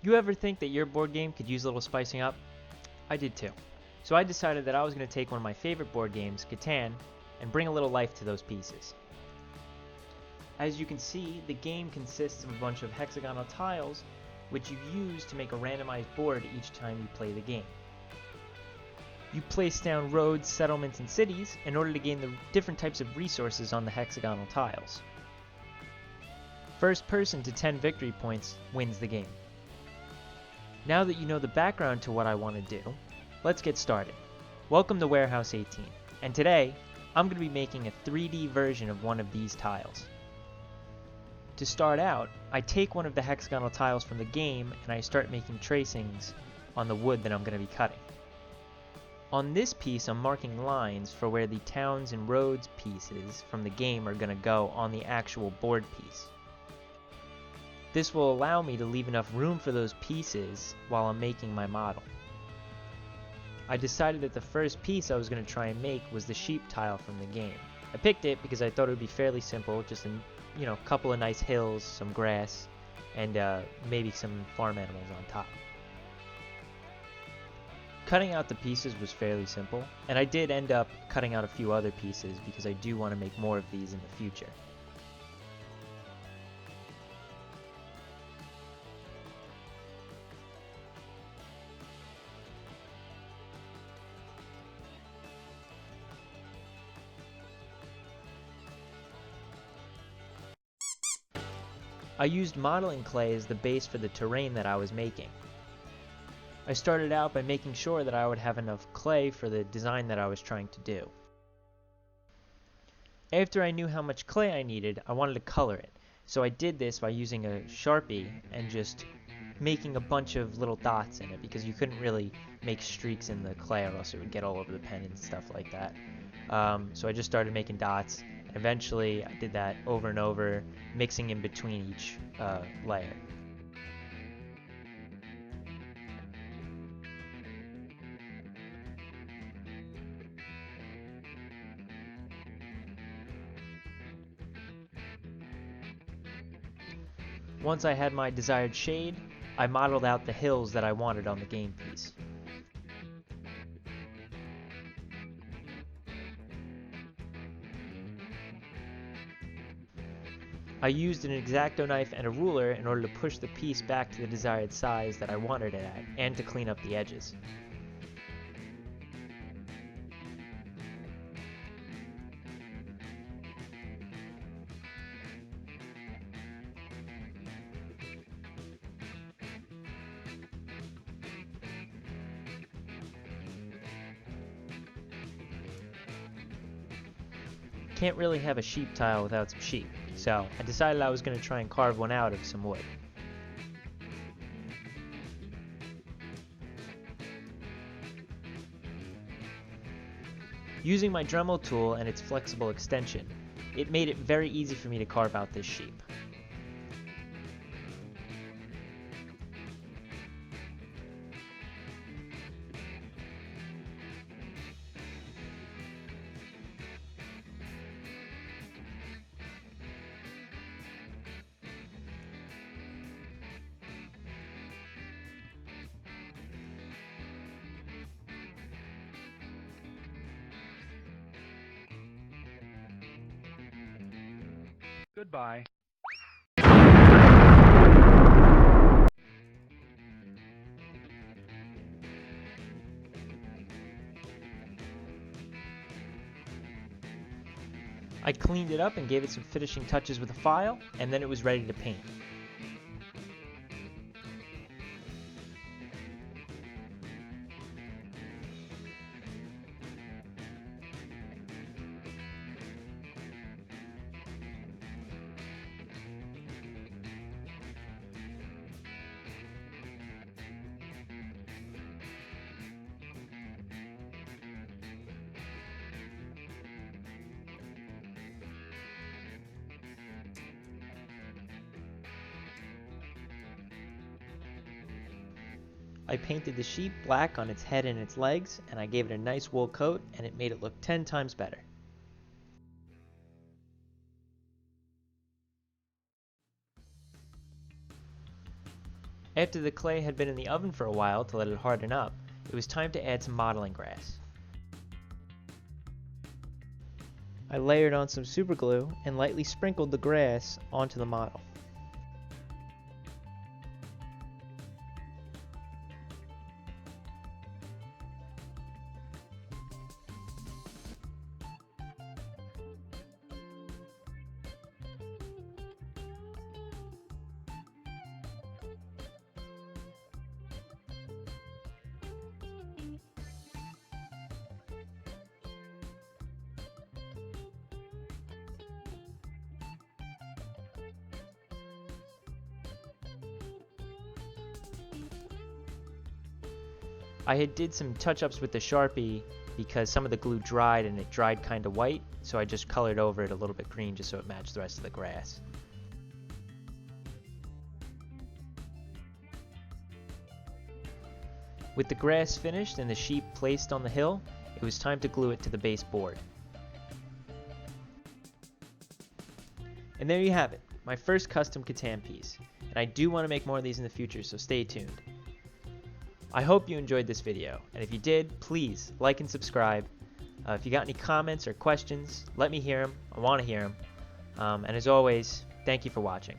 You ever think that your board game could use a little spicing up? I did too. So I decided that I was going to take one of my favorite board games, Catan, and bring a little life to those pieces. As you can see, the game consists of a bunch of hexagonal tiles which you use to make a randomized board each time you play the game. You place down roads, settlements, and cities in order to gain the different types of resources on the hexagonal tiles. First person to 10 victory points wins the game. Now that you know the background to what I want to do, let's get started. Welcome to Warehouse 18, and today I'm going to be making a 3D version of one of these tiles. To start out, I take one of the hexagonal tiles from the game and I start making tracings on the wood that I'm going to be cutting. On this piece, I'm marking lines for where the towns and roads pieces from the game are going to go on the actual board piece. This will allow me to leave enough room for those pieces while I'm making my model. I decided that the first piece I was going to try and make was the sheep tile from the game. I picked it because I thought it would be fairly simple, just a couple of nice hills, some grass, and maybe some farm animals on top. Cutting out the pieces was fairly simple, and I did end up cutting out a few other pieces because I do want to make more of these in the future. I used modeling clay as the base for the terrain that I was making. I started out by making sure that I would have enough clay for the design that I was trying to do. After I knew how much clay I needed, I wanted to color it. So I did this by using a Sharpie and just making a bunch of little dots in it because you couldn't really make streaks in the clay or else it would get all over the pen and stuff like that. So I just started making dots. Eventually, I did that over and over, mixing in between each layer. Once I had my desired shade, I modeled out the hills that I wanted on the game piece. I used an X-Acto knife and a ruler in order to push the piece back to the desired size that I wanted it at, and to clean up the edges. Can't really have a sheep tile without some sheep, so I decided I was going to try and carve one out of some wood. Using my Dremel tool and its flexible extension, it made it very easy for me to carve out this sheep. Goodbye. I cleaned it up and gave it some finishing touches with a file, and then it was ready to paint. I painted the sheep black on its head and its legs, and I gave it a nice wool coat, and it made it look 10 times better. After the clay had been in the oven for a while to let it harden up, it was time to add some modeling grass. I layered on some super glue and lightly sprinkled the grass onto the model. I did some touch-ups with the Sharpie because some of the glue dried and it dried kind of white, so I just colored over it a little bit green just so it matched the rest of the grass. With the grass finished and the sheep placed on the hill, it was time to glue it to the baseboard. And there you have it, my first custom Catan piece. And I do want to make more of these in the future, so stay tuned. I hope you enjoyed this video, and if you did, please like and subscribe. If you got any comments or questions, let me hear them. I want to hear them. And as always, thank you for watching.